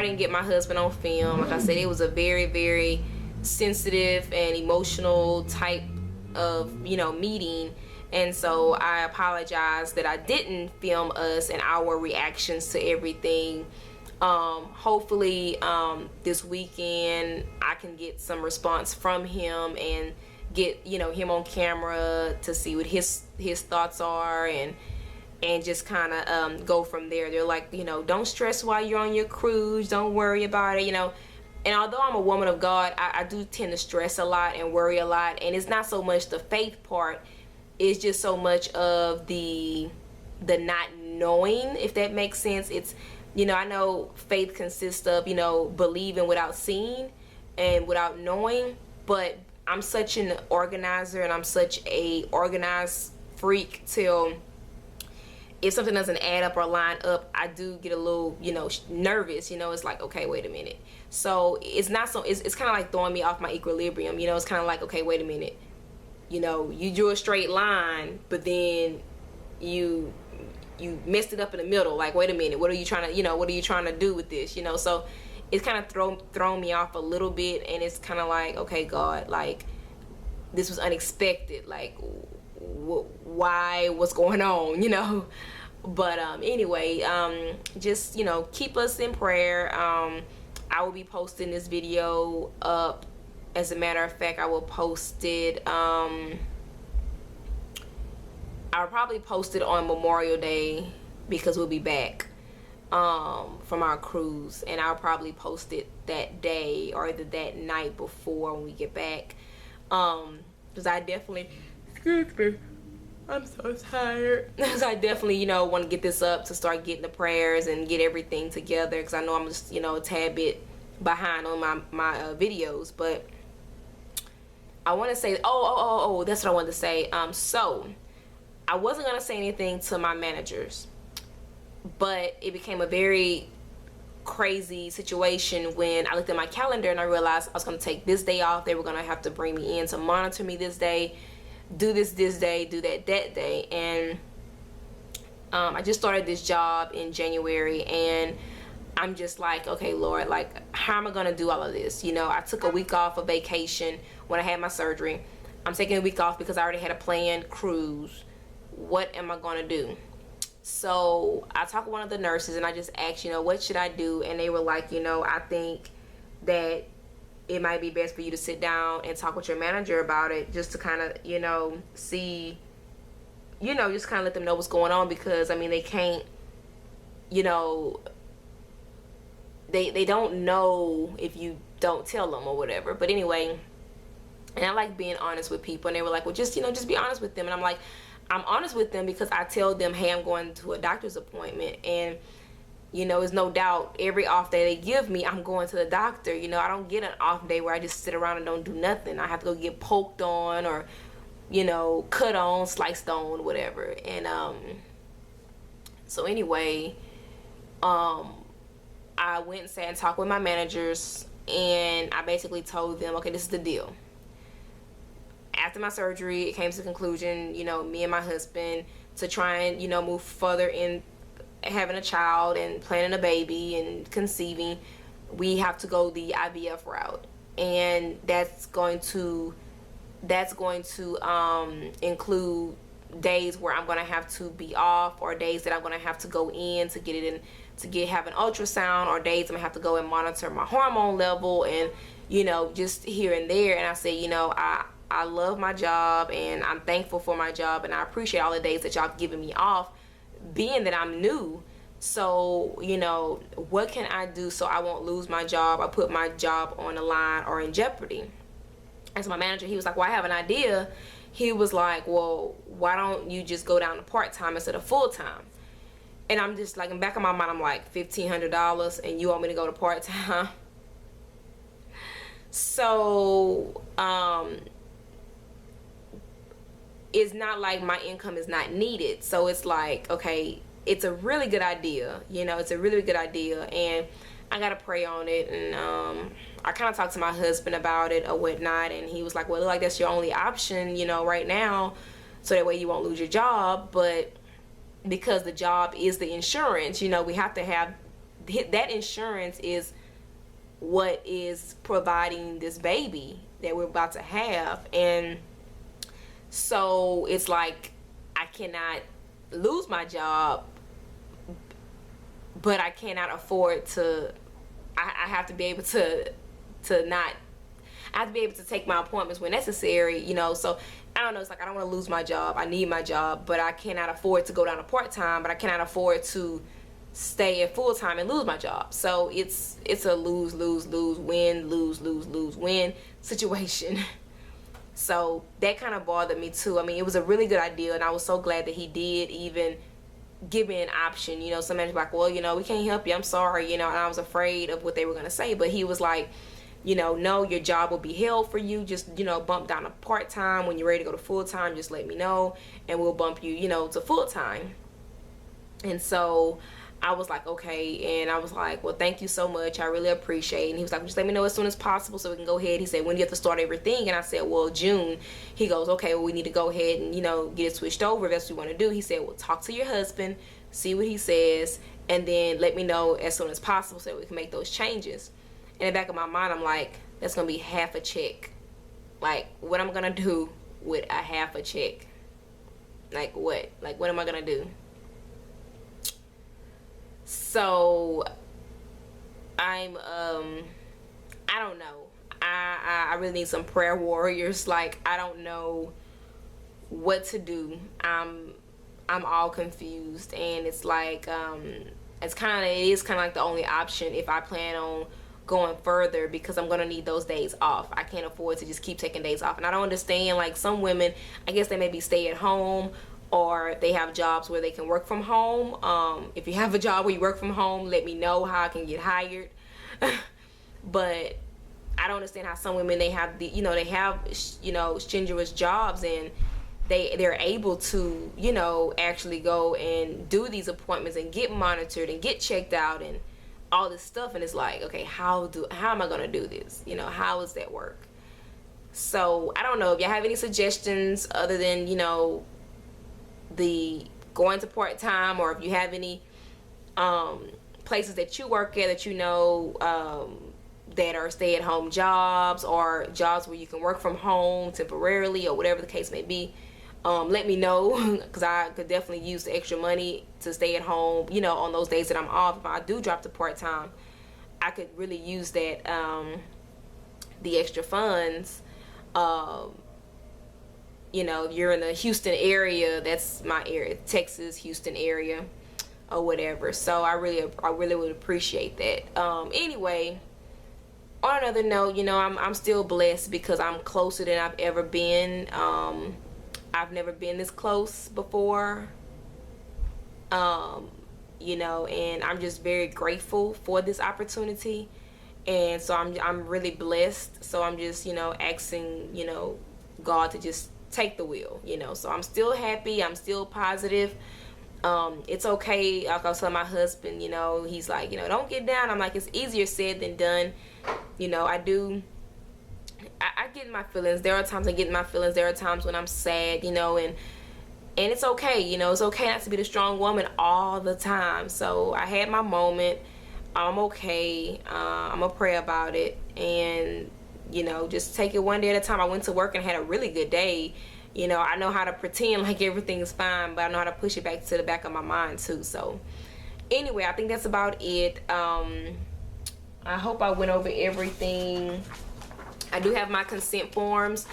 I didn't get my husband on film. Like I said, it was a very, very sensitive and emotional type of, meeting. And so I apologize that I didn't film us and our reactions to everything. Hopefully this weekend I can get some response from him and get him on camera to see what his thoughts are, and just kind of go from there. They're like, don't stress while you're on your cruise, don't worry about it, and although I'm a woman of God, I do tend to stress a lot and worry a lot. And it's not so much the faith part, it's just so much of the not knowing, if that makes sense. It's, I know faith consists of, believing without seeing and without knowing, but I'm such an organizer and I'm such a organized freak till if something doesn't add up or line up, I do get a little, nervous. It's like, okay, wait a minute. So it's not so, it's kind of like throwing me off my equilibrium. It's kind of like, okay, wait a minute. You drew a straight line, but then you messed it up in the middle. Like, wait a minute, what are you trying to do with this? So it's kind of thrown me off a little bit, and it's kind of like, okay, God, like, this was unexpected. Like, why, what's going on, but anyway, just keep us in prayer. I will be posting this video up. As a matter of fact, I will post it, I'll probably post it on Memorial Day, because we'll be back from our cruise, and I'll probably post it that day or either that night before when we get back, because I definitely, excuse me, I'm so tired. Because I definitely, want to get this up to start getting the prayers and get everything together, because I know I'm just, a tad bit behind on my videos. But I want to say, that's what I wanted to say. So I wasn't going to say anything to my managers, but it became a very crazy situation when I looked at my calendar and I realized I was going to take this day off. They were going to have to bring me in to monitor me this day, do this day, do that day. And I just started this job in January, and I'm just like, okay, Lord, like, how am I gonna do all of this? I took a week off of vacation when I had my surgery. I'm taking a week off because I already had a planned cruise. What am I gonna do? So I talked with one of the nurses and I just asked, what should I do? And they were like, I think that it might be best for you to sit down and talk with your manager about it, just to kind of, see, just kind of let them know what's going on, because, I mean, they can't, they don't know if you don't tell them or whatever. But anyway, and I like being honest with people, and they were like, well, just be honest with them. And I'm like, I'm honest with them because I tell them, hey, I'm going to a doctor's appointment, and there's no doubt every off day they give me, I'm going to the doctor. I don't get an off day where I just sit around and don't do nothing. I have to go get poked on or, cut on, sliced on, whatever. And so anyway, I went and sat and talked with my managers, and I basically told them, okay, this is the deal. After my surgery, it came to the conclusion, me and my husband, to try and, move further in having a child and planning a baby and conceiving, we have to go the IVF route. And that's going to include days where I'm going to have to be off, or days that I'm going to have to go in to get it in, to have an ultrasound, or days I'm going to have to go and monitor my hormone level, and just here and there. And I said, I love my job, and I'm thankful for my job, and I appreciate all the days that y'all have given me off, being that I'm new. So what can I do so I won't lose my job or put my job on the line or in jeopardy? And so my manager, he was like, well, I have an idea. He was like, well, why don't you just go down to part-time instead of full-time? And I'm just like, in the back of my mind, I'm like, $1,500, and you want me to go to part-time? So it's not like my income is not needed. So it's like, okay, it's a really good idea. It's a really good idea, and I gotta pray on it. And I kind of talked to my husband about it or whatnot, and he was like, well, like, that's your only option, right now, so that way you won't lose your job. But because the job is the insurance, we have to have that insurance is what is providing this baby that we're about to have. And so it's like I cannot lose my job, but I cannot afford to. I have to be able to not. I have to be able to take my appointments when necessary, you know. So I don't know. It's like I don't want to lose my job. I need my job, but I cannot afford to go down to part time. But I cannot afford to stay at full time and lose my job. So it's a lose win situation. So that kind of bothered me too. I mean, it was a really good idea, and I was so glad that he did even give me an option. You know, somebody's like, well, you know, we can't help you, I'm sorry, you know. And I was afraid of what they were going to say, but he was like, you know, no, your job will be held for you, just, you know, bump down to part-time. When you're ready to go to full-time, just let me know and we'll bump you, you know, to full-time. And so I was like, okay. And I was like, well, thank you so much, I really appreciate it. And he was like, just let me know as soon as possible so we can go ahead. He said, when do you have to start everything? And I said, well, June. He goes, okay, well, we need to go ahead and, you know, get it switched over if that's what you want to do. He said, well, talk to your husband, see what he says, and then let me know as soon as possible so we can make those changes. In the back of my mind, I'm like, that's gonna be half a check. Like, what I'm gonna do with a half a check? Like what? Like, what am I gonna do? So I'm I don't know. I really need some prayer warriors. Like, I don't know what to do. I'm all confused, and it's like it is kind of like the only option if I plan on going further, because I'm gonna need those days off. I can't afford to just keep taking days off. And I don't understand, like, some women, I guess they maybe stay at home, or they have jobs where they can work from home. If you have a job where you work from home, let me know how I can get hired. But I don't understand how some women, they have strenuous jobs, and they're able to, you know, actually go and do these appointments and get monitored and get checked out and all this stuff. And it's like, okay, how am I gonna do this? You know, how does that work? So I don't know if y'all have any suggestions other than, you know, the going to part-time, or if you have any places that you work at that you know that are stay-at-home jobs, or jobs where you can work from home temporarily, or whatever the case may be. Let me know, because I could definitely use the extra money to stay at home, you know, on those days that I'm off. If I do drop to part-time, I could really use that, the extra funds. You know, if you're in the Houston area, that's my area, Texas, Houston area, or whatever. So I really would appreciate that. Anyway, on another note, you know, I'm still blessed because I'm closer than I've ever been. I've never been this close before, you know, and I'm just very grateful for this opportunity. And so I'm really blessed. So I'm just, you know, asking, you know, God to just take the wheel, you know. So I'm still happy, I'm still positive. It's okay. Like I was telling my husband, you know, he's like, you know, don't get down. I'm like, it's easier said than done. You know, I get in my feelings. There are times I get in my feelings. There are times when I'm sad, you know, and it's okay, you know. It's okay not to be the strong woman all the time. So I had my moment. I'm okay. I'm gonna pray about it, and, you know, just take it one day at a time. I went to work and had a really good day. You know, I know how to pretend like everything's fine, but I know how to push it back to the back of my mind too. So anyway, I think that's about it. I hope I went over everything. I do have my consent forms.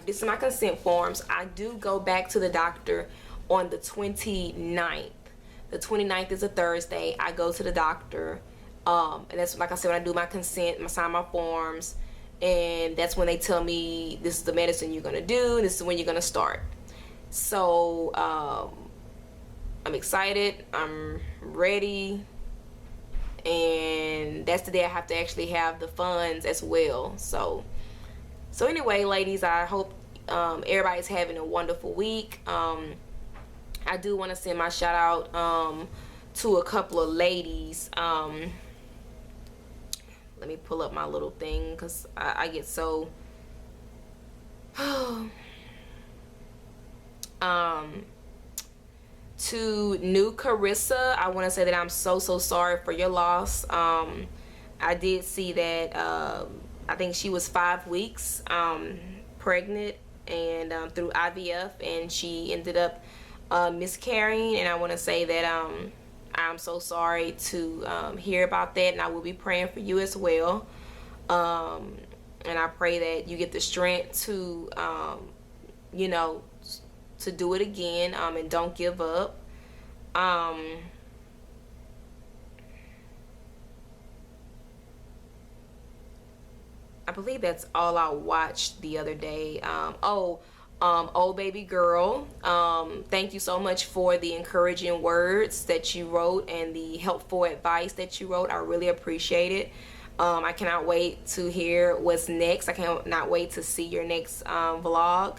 This is my consent forms. I do go back to the doctor on the 29th. The 29th is a Thursday. I go to the doctor. And that's, like I said, when I do my consent, I sign my forms. And that's when they tell me this is the medicine you're going to do. And this is when you're going to start. So I'm excited. I'm ready. And that's the day I have to actually have the funds as well. So anyway, ladies, I hope everybody's having a wonderful week. I do want to send my shout out to a couple of ladies. Let me pull up my little thing, because I get so To new Carissa, I want to say that I'm so sorry for your loss. I did see that I think she was 5 weeks pregnant, and through IVF, and she ended up miscarrying. And I want to say that I'm so sorry to hear about that, and I will be praying for you as well. And I pray that you get the strength to you know, to do it again, and don't give up. I believe that's all I watched the other day. Oh, baby girl, thank you so much for the encouraging words that you wrote and the helpful advice that you wrote. I really appreciate it. I cannot wait to hear what's next. I cannot wait to see your next vlog,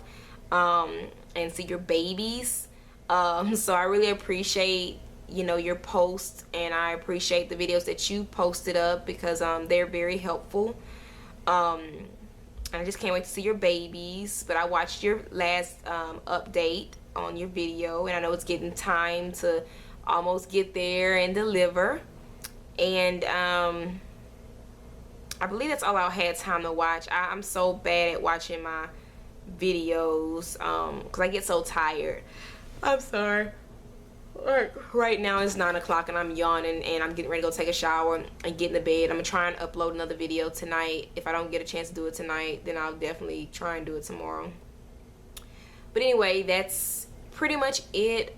and see your babies. So I really appreciate, you know, your posts, and I appreciate the videos that you posted up, because they're very helpful. I just can't wait to see your babies. But I watched your last update on your video, and I know it's getting time to almost get there and deliver. And I believe that's all I had time to watch. I'm so bad at watching my videos because I get so tired. I'm sorry. Right now it's 9 o'clock and I'm yawning, and I'm getting ready to go take a shower and get in the bed. I'm gonna try and upload another video tonight. If I don't get a chance to do it tonight, then I'll definitely try and do it tomorrow. But anyway, that's pretty much it.